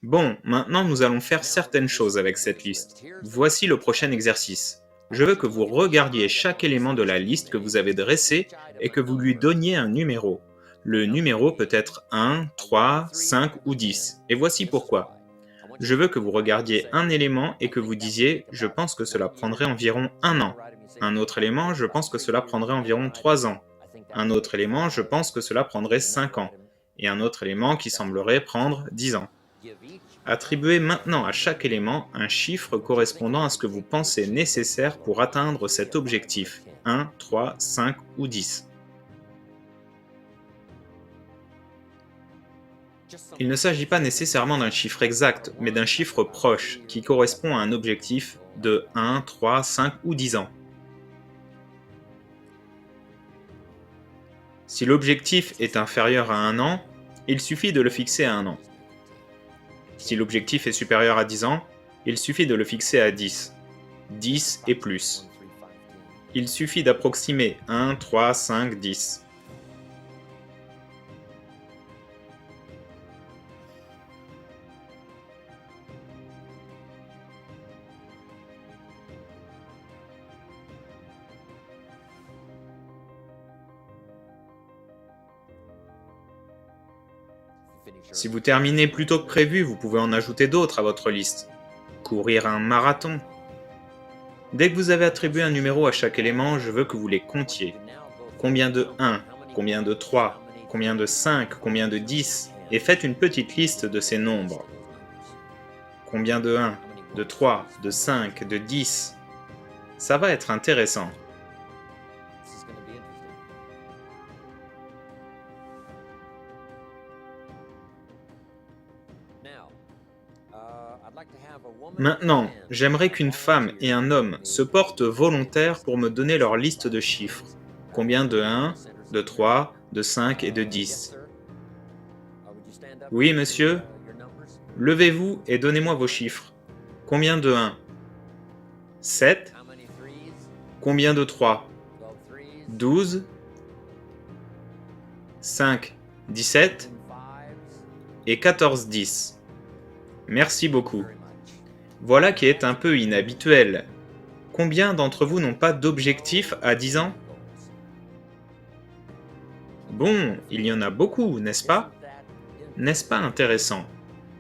Bon, maintenant nous allons faire certaines choses avec cette liste. Voici le prochain exercice. Je veux que vous regardiez chaque élément de la liste que vous avez dressée et que vous lui donniez un numéro. Le numéro peut être 1, 3, 5 ou 10. Et voici pourquoi. Je veux que vous regardiez un élément et que vous disiez « Je pense que cela prendrait environ un an ». Un autre élément « Je pense que cela prendrait environ 3 ans ». Un autre élément « Je pense que cela prendrait 5 ans ». Et un autre élément qui semblerait prendre 10 ans. Attribuez maintenant à chaque élément un chiffre correspondant à ce que vous pensez nécessaire pour atteindre cet objectif. 1, 3, 5 ou 10. Il ne s'agit pas nécessairement d'un chiffre exact, mais d'un chiffre proche, qui correspond à un objectif de 1, 3, 5 ou 10 ans. Si l'objectif est inférieur à un an, il suffit de le fixer à un an. Si l'objectif est supérieur à 10 ans, il suffit de le fixer à 10. 10 et plus. Il suffit d'approximer 1, 3, 5, 10. Si vous terminez plus tôt que prévu, vous pouvez en ajouter d'autres à votre liste. Courir un marathon. Dès que vous avez attribué un numéro à chaque élément, je veux que vous les comptiez. Combien de 1, combien de 3, combien de 5, combien de 10, et faites une petite liste de ces nombres. Combien de 1, de 3, de 5, de 10. Ça va être intéressant. Maintenant, j'aimerais qu'une femme et un homme se portent volontaires pour me donner leur liste de chiffres. Combien de 1, de 3, de 5 et de 10. Oui, monsieur. Levez-vous et donnez-moi vos chiffres. Combien de 1? 7. Combien de 3? 12. 5. 17. Et 14, 10. Merci beaucoup. Voilà qui est un peu inhabituel. Combien d'entre vous n'ont pas d'objectif à 10 ans? Bon, il y en a beaucoup, n'est-ce pas? N'est-ce pas intéressant?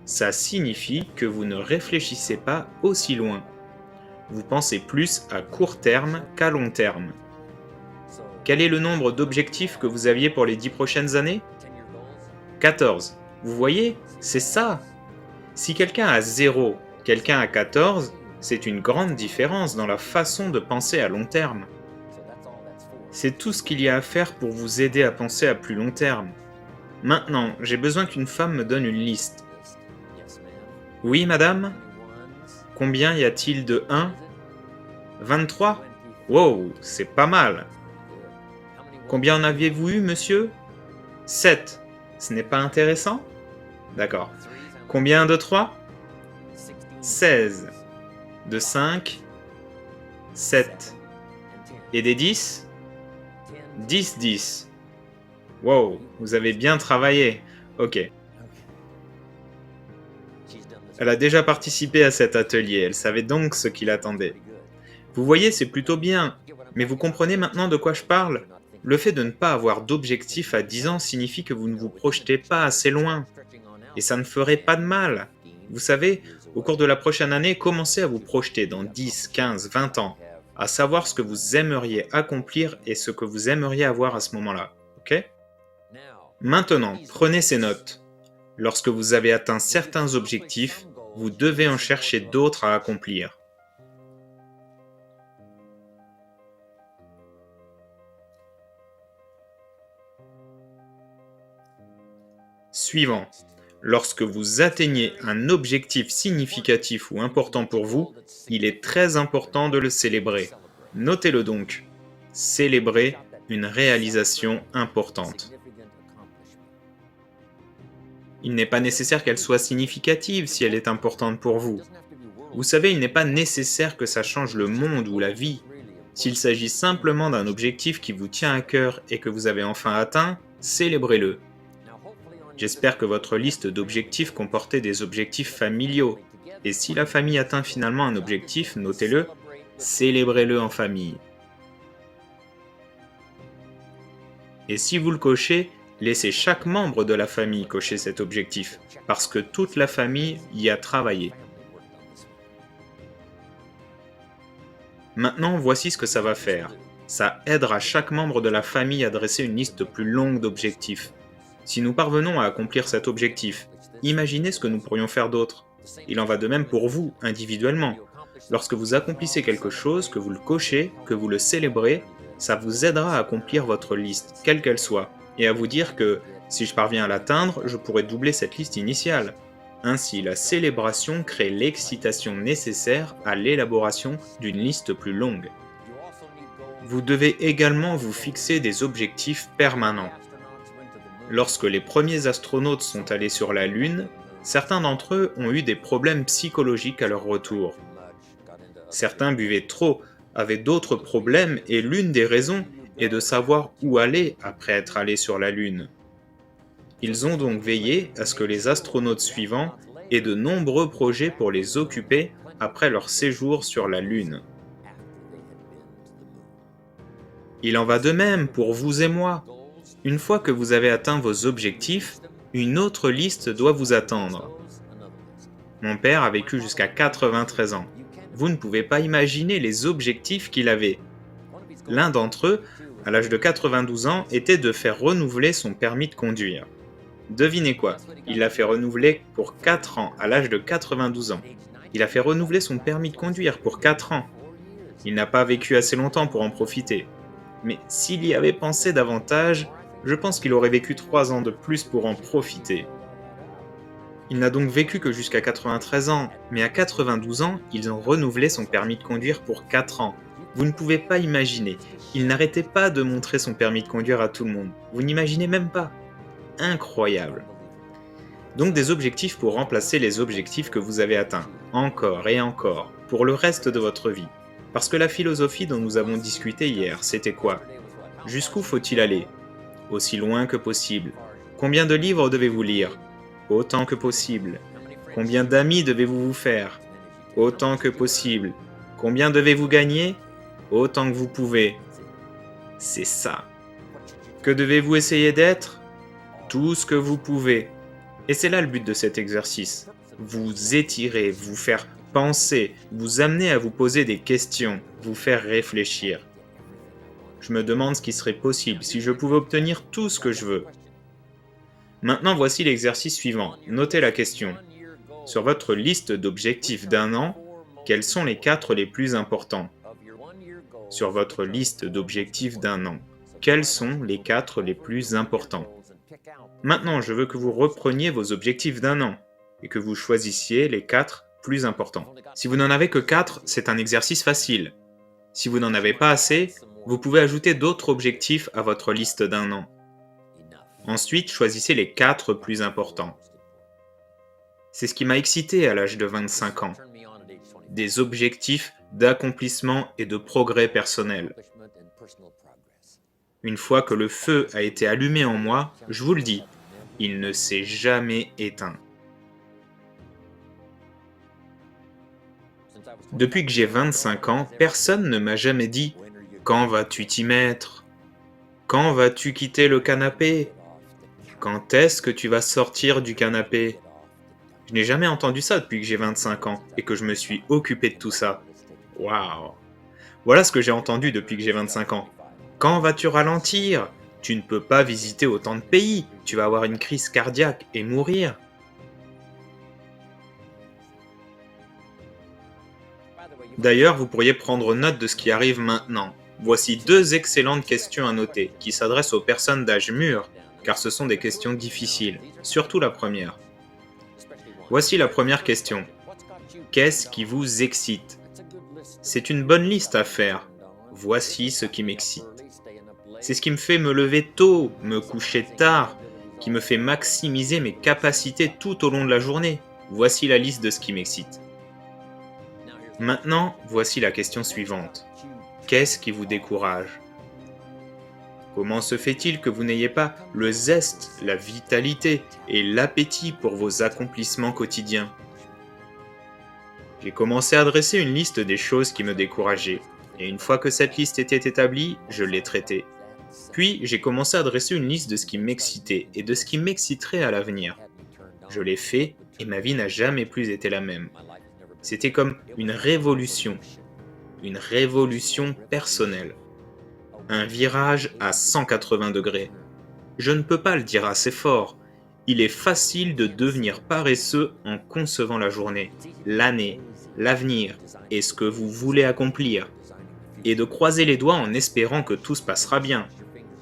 Ça signifie que vous ne réfléchissez pas aussi loin. Vous pensez plus à court terme qu'à long terme. Quel est le nombre d'objectifs que vous aviez pour les 10 prochaines années? 14. Vous voyez, c'est ça. Si quelqu'un a 0, quelqu'un a 14, c'est une grande différence dans la façon de penser à long terme. C'est tout ce qu'il y a à faire pour vous aider à penser à plus long terme. Maintenant, j'ai besoin qu'une femme me donne une liste. Oui, madame? Combien y a-t-il de 1? 23? Wow, c'est pas mal. Combien en aviez-vous eu, monsieur? 7. Ce n'est pas intéressant? D'accord. Combien de 3? 16. De 5? 7. Et des 10? 10, 10. Wow, vous avez bien travaillé. Ok. Elle a déjà participé à cet atelier, elle savait donc ce qui l'attendait. Vous voyez, c'est plutôt bien. Mais vous comprenez maintenant de quoi je parle? Le fait de ne pas avoir d'objectif à 10 ans signifie que vous ne vous projetez pas assez loin. Et ça ne ferait pas de mal. Vous savez, au cours de la prochaine année, commencez à vous projeter dans 10, 15, 20 ans, à savoir ce que vous aimeriez accomplir et ce que vous aimeriez avoir à ce moment-là. Ok? Maintenant, prenez ces notes. Lorsque vous avez atteint certains objectifs, vous devez en chercher d'autres à accomplir. Suivant. Lorsque vous atteignez un objectif significatif ou important pour vous, il est très important de le célébrer. Notez-le donc. Célébrer une réalisation importante. Il n'est pas nécessaire qu'elle soit significative si elle est importante pour vous. Vous savez, il n'est pas nécessaire que ça change le monde ou la vie. S'il s'agit simplement d'un objectif qui vous tient à cœur et que vous avez enfin atteint, célébrez-le. J'espère que votre liste d'objectifs comportait des objectifs familiaux. Et si la famille atteint finalement un objectif, notez-le, célébrez-le en famille. Et si vous le cochez, laissez chaque membre de la famille cocher cet objectif, parce que toute la famille y a travaillé. Maintenant, voici ce que ça va faire. Ça aidera chaque membre de la famille à dresser une liste plus longue d'objectifs. Si nous parvenons à accomplir cet objectif, imaginez ce que nous pourrions faire d'autre. Il en va de même pour vous, individuellement. Lorsque vous accomplissez quelque chose, que vous le cochez, que vous le célébrez, ça vous aidera à accomplir votre liste, quelle qu'elle soit, et à vous dire que, si je parviens à l'atteindre, je pourrai doubler cette liste initiale. Ainsi, la célébration crée l'excitation nécessaire à l'élaboration d'une liste plus longue. Vous devez également vous fixer des objectifs permanents. Lorsque les premiers astronautes sont allés sur la Lune, certains d'entre eux ont eu des problèmes psychologiques à leur retour. Certains buvaient trop, avaient d'autres problèmes et l'une des raisons est de savoir où aller après être allés sur la Lune. Ils ont donc veillé à ce que les astronautes suivants aient de nombreux projets pour les occuper après leur séjour sur la Lune. Il en va de même pour vous et moi. Une fois que vous avez atteint vos objectifs, une autre liste doit vous attendre. Mon père a vécu jusqu'à 93 ans. Vous ne pouvez pas imaginer les objectifs qu'il avait. L'un d'entre eux, à l'âge de 92 ans, était de faire renouveler son permis de conduire. Devinez quoi? Il l'a fait renouveler pour 4 ans, à l'âge de 92 ans. Il a fait renouveler son permis de conduire pour 4 ans. Il n'a pas vécu assez longtemps pour en profiter. Mais s'il y avait pensé davantage, je pense qu'il aurait vécu 3 ans de plus pour en profiter. Il n'a donc vécu que jusqu'à 93 ans, mais à 92 ans, ils ont renouvelé son permis de conduire pour 4 ans. Vous ne pouvez pas imaginer, il n'arrêtait pas de montrer son permis de conduire à tout le monde. Vous n'imaginez même pas. Incroyable. Donc des objectifs pour remplacer les objectifs que vous avez atteints, encore et encore, pour le reste de votre vie. Parce que la philosophie dont nous avons discuté hier, c'était quoi? Jusqu'où faut-il aller? Aussi loin que possible. Combien de livres devez-vous lire? Autant que possible. Combien d'amis devez-vous vous faire? Autant que possible. Combien devez-vous gagner? Autant que vous pouvez. C'est ça. Que devez-vous essayer d'être? Tout ce que vous pouvez. Et c'est là le but de cet exercice. Vous étirer, vous faire penser, vous amener à vous poser des questions, vous faire réfléchir. Je me demande ce qui serait possible si je pouvais obtenir tout ce que je veux. Maintenant, voici l'exercice suivant. Notez la question. Sur votre liste d'objectifs d'un an, quels sont les 4 les plus importants? Sur votre liste d'objectifs d'un an, quels sont les 4 les plus importants? Maintenant, je veux que vous repreniez vos objectifs d'un an et que vous choisissiez les 4 plus importants. Si vous n'en avez que 4, c'est un exercice facile. Si vous n'en avez pas assez, vous pouvez ajouter d'autres objectifs à votre liste d'un an. Ensuite, choisissez les 4 plus importants. C'est ce qui m'a excité à l'âge de 25 ans. Des objectifs d'accomplissement et de progrès personnel. Une fois que le feu a été allumé en moi, je vous le dis, il ne s'est jamais éteint. Depuis que j'ai 25 ans, personne ne m'a jamais dit « Quand vas-tu t'y mettre? Quand vas-tu quitter le canapé? Quand est-ce que tu vas sortir du canapé ?» Je n'ai jamais entendu ça depuis que j'ai 25 ans et que je me suis occupé de tout ça. Waouh! Voilà ce que j'ai entendu depuis que j'ai 25 ans. Quand vas-tu ralentir? Tu ne peux pas visiter autant de pays. Tu vas avoir une crise cardiaque et mourir. D'ailleurs, vous pourriez prendre note de ce qui arrive maintenant. Voici 2 excellentes questions à noter, qui s'adressent aux personnes d'âge mûr, car ce sont des questions difficiles, surtout la première. Voici la première question. Qu'est-ce qui vous excite? C'est une bonne liste à faire. Voici ce qui m'excite. C'est ce qui me fait me lever tôt, me coucher tard, qui me fait maximiser mes capacités tout au long de la journée. Voici la liste de ce qui m'excite. Maintenant, voici la question suivante. Qu'est-ce qui vous décourage? Comment se fait-il que vous n'ayez pas le zeste, la vitalité et l'appétit pour vos accomplissements quotidiens? J'ai commencé à dresser une liste des choses qui me décourageaient, et une fois que cette liste était établie, je l'ai traitée. Puis j'ai commencé à dresser une liste de ce qui m'excitait et de ce qui m'exciterait à l'avenir. Je l'ai fait et ma vie n'a jamais plus été la même. C'était comme une révolution personnelle, un virage à 180 degrés. Je ne peux pas le dire assez fort. Il est facile de devenir paresseux en concevant la journée, l'année, l'avenir et ce que vous voulez accomplir, et de croiser les doigts en espérant que tout se passera bien,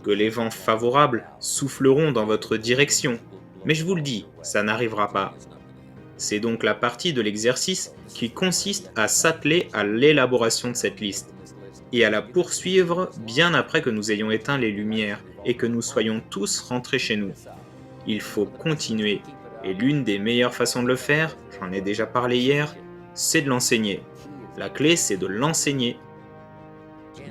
que les vents favorables souffleront dans votre direction. Mais je vous le dis, ça n'arrivera pas. C'est donc la partie de l'exercice qui consiste à s'atteler à l'élaboration de cette liste et à la poursuivre bien après que nous ayons éteint les lumières et que nous soyons tous rentrés chez nous. Il faut continuer, et l'une des meilleures façons de le faire, j'en ai déjà parlé hier, c'est de l'enseigner. La clé, c'est de l'enseigner.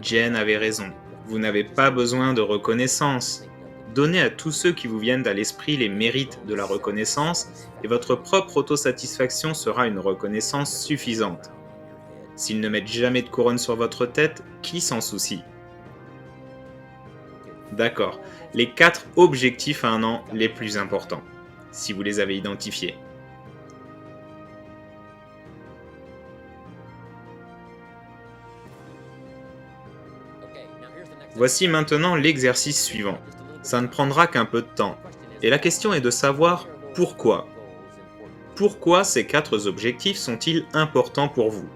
Jen avait raison, vous n'avez pas besoin de reconnaissance. Donnez à tous ceux qui vous viennent à l'esprit les mérites de la reconnaissance et votre propre autosatisfaction sera une reconnaissance suffisante. S'ils ne mettent jamais de couronne sur votre tête, qui s'en soucie? D'accord, les 4 objectifs à un an les plus importants, si vous les avez identifiés. Voici maintenant l'exercice suivant. Ça ne prendra qu'un peu de temps. Et la question est de savoir pourquoi. Pourquoi ces 4 objectifs sont-ils importants pour vous?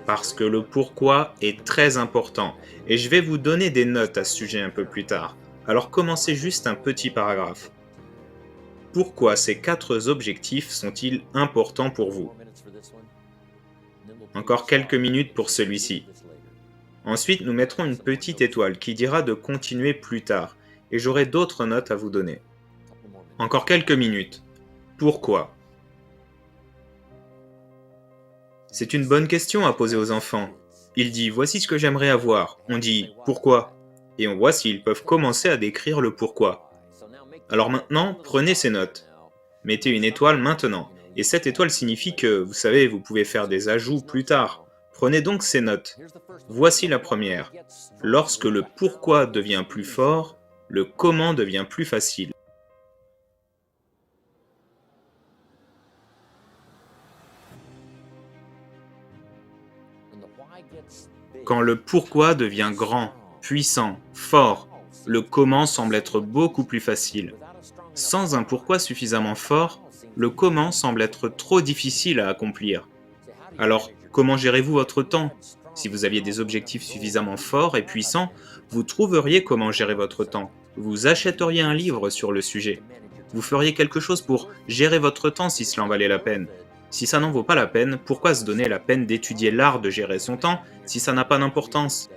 Parce que le pourquoi est très important, et je vais vous donner des notes à ce sujet un peu plus tard. Alors commencez juste un petit paragraphe. Pourquoi ces 4 objectifs sont-ils importants pour vous? Encore quelques minutes pour celui-ci. Ensuite, nous mettrons une petite étoile qui dira de continuer plus tard, et j'aurai d'autres notes à vous donner. Encore quelques minutes. Pourquoi? C'est une bonne question à poser aux enfants. Il dit « Voici ce que j'aimerais avoir ». On dit « Pourquoi ?» Et on voit s'ils peuvent commencer à décrire le pourquoi. Alors maintenant, prenez ces notes. Mettez une étoile maintenant. Et cette étoile signifie que, vous savez, vous pouvez faire des ajouts plus tard. Prenez donc ces notes. Voici la première. Lorsque le pourquoi devient plus fort, le comment devient plus facile. Quand le pourquoi devient grand, puissant, fort, le comment semble être beaucoup plus facile. Sans un pourquoi suffisamment fort, le comment semble être trop difficile à accomplir. Alors, comment gérez-vous votre temps? Si vous aviez des objectifs suffisamment forts et puissants, vous trouveriez comment gérer votre temps. Vous achèteriez un livre sur le sujet. Vous feriez quelque chose pour gérer votre temps si cela en valait la peine. Si ça n'en vaut pas la peine, pourquoi se donner la peine d'étudier l'art de gérer son temps si ça n'a pas d'importance?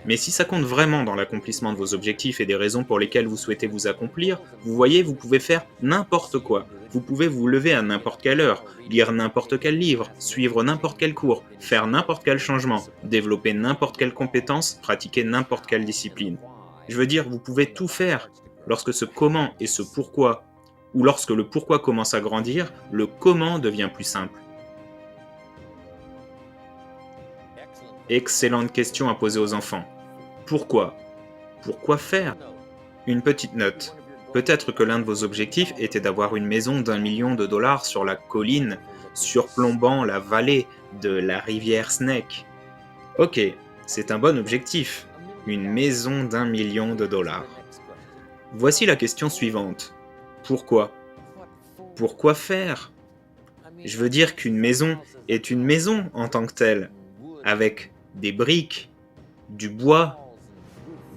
Mais si ça compte vraiment dans l'accomplissement de vos objectifs et des raisons pour lesquelles vous souhaitez vous accomplir, vous voyez, vous pouvez faire n'importe quoi. Vous pouvez vous lever à n'importe quelle heure, lire n'importe quel livre, suivre n'importe quel cours, faire n'importe quel changement, développer n'importe quelle compétence, pratiquer n'importe quelle discipline. Je veux dire, vous pouvez tout faire. Lorsque ce comment et ce pourquoi, ou lorsque le pourquoi commence à grandir, le comment devient plus simple. Excellente question à poser aux enfants. Pourquoi? Pourquoi faire? Une petite note. Peut-être que l'un de vos objectifs était d'avoir une maison d'1 million de dollars sur la colline, surplombant la vallée de la rivière Snake. Ok, c'est un bon objectif. Une maison d'1 million de dollars. Voici la question suivante. Pourquoi? Pourquoi faire? Je veux dire qu'une maison est une maison en tant que telle, avec des briques, du bois,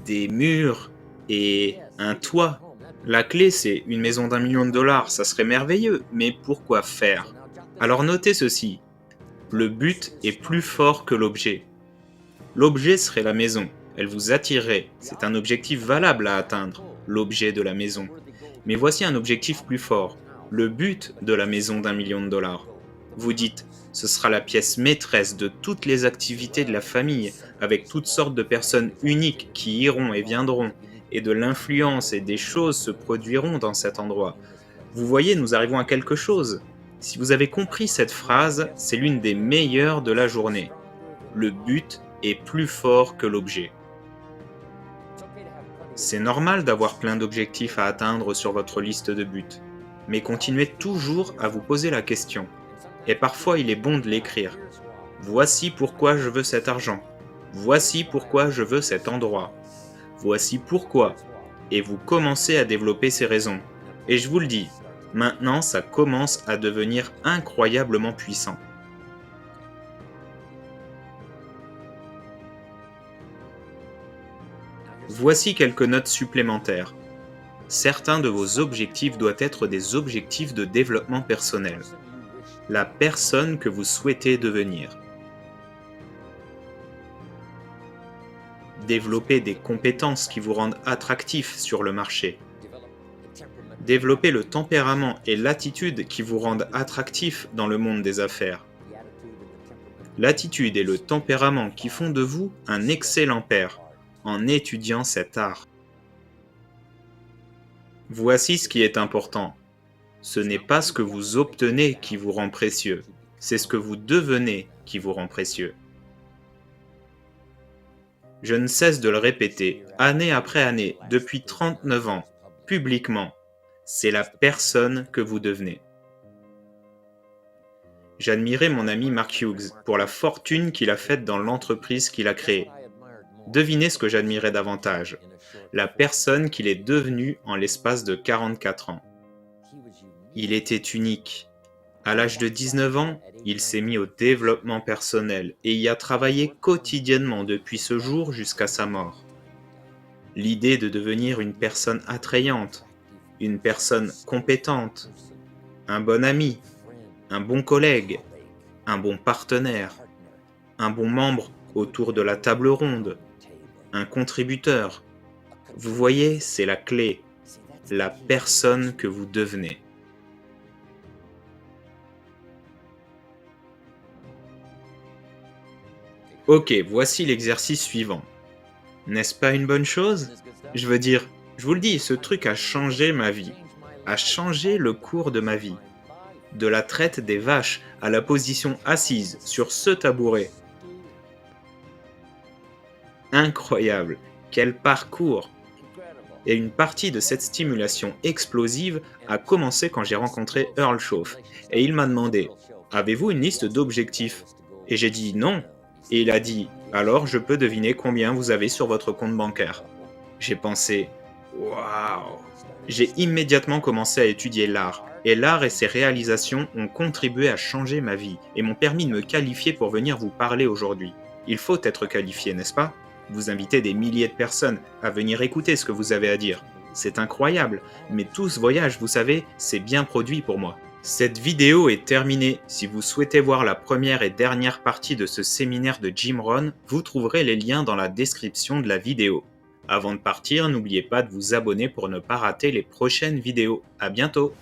des murs et un toit. La clé, c'est une maison d'1 million de dollars, ça serait merveilleux, mais pourquoi faire? Alors notez ceci, le but est plus fort que l'objet. L'objet serait la maison, elle vous attirerait, c'est un objectif valable à atteindre, l'objet de la maison. Mais voici un objectif plus fort, le but de la maison d'1 million de dollars. Vous dites, ce sera la pièce maîtresse de toutes les activités de la famille, avec toutes sortes de personnes uniques qui iront et viendront, et de l'influence et des choses se produiront dans cet endroit. Vous voyez, nous arrivons à quelque chose. Si vous avez compris cette phrase, c'est l'une des meilleures de la journée. Le but est plus fort que l'objet. C'est normal d'avoir plein d'objectifs à atteindre sur votre liste de buts, mais continuez toujours à vous poser la question. Et parfois il est bon de l'écrire. Voici pourquoi je veux cet argent. Voici pourquoi je veux cet endroit. Voici pourquoi. Et vous commencez à développer ces raisons. Et je vous le dis, maintenant ça commence à devenir incroyablement puissant. Voici quelques notes supplémentaires. Certains de vos objectifs doivent être des objectifs de développement personnel. La personne que vous souhaitez devenir. Développer des compétences qui vous rendent attractif sur le marché. Développer le tempérament et l'attitude qui vous rendent attractif dans le monde des affaires. L'attitude et le tempérament qui font de vous un excellent père en étudiant cet art. Voici ce qui est important. Ce n'est pas ce que vous obtenez qui vous rend précieux, c'est ce que vous devenez qui vous rend précieux. Je ne cesse de le répéter, année après année, depuis 39 ans, publiquement. C'est la personne que vous devenez. J'admirais mon ami Mark Hughes pour la fortune qu'il a faite dans l'entreprise qu'il a créée. Devinez ce que j'admirais davantage, la personne qu'il est devenu en l'espace de 44 ans. Il était unique. À l'âge de 19 ans, il s'est mis au développement personnel et y a travaillé quotidiennement depuis ce jour jusqu'à sa mort. L'idée de devenir une personne attrayante, une personne compétente, un bon ami, un bon collègue, un bon partenaire, un bon membre autour de la table ronde, un contributeur. Vous voyez, c'est la clé, la personne que vous devenez. Ok, voici l'exercice suivant. N'est-ce pas une bonne chose? Je veux dire, je vous le dis, ce truc a changé ma vie, a changé le cours de ma vie. De la traite des vaches à la position assise sur ce tabouret. Incroyable, quel parcours! Et une partie de cette stimulation explosive a commencé quand j'ai rencontré Earl Shoaff. Et il m'a demandé, avez-vous une liste d'objectifs? Et j'ai dit non. Et il a dit, alors je peux deviner combien vous avez sur votre compte bancaire. J'ai pensé, waouh! J'ai immédiatement commencé à étudier l'art. Et l'art et ses réalisations ont contribué à changer ma vie et m'ont permis de me qualifier pour venir vous parler aujourd'hui. Il faut être qualifié, n'est-ce pas? Vous invitez des milliers de personnes à venir écouter ce que vous avez à dire. C'est incroyable, mais tout ce voyage, vous savez, c'est bien produit pour moi. Cette vidéo est terminée. Si vous souhaitez voir la première et dernière partie de ce séminaire de Jim Rohn, vous trouverez les liens dans la description de la vidéo. Avant de partir, n'oubliez pas de vous abonner pour ne pas rater les prochaines vidéos. À bientôt!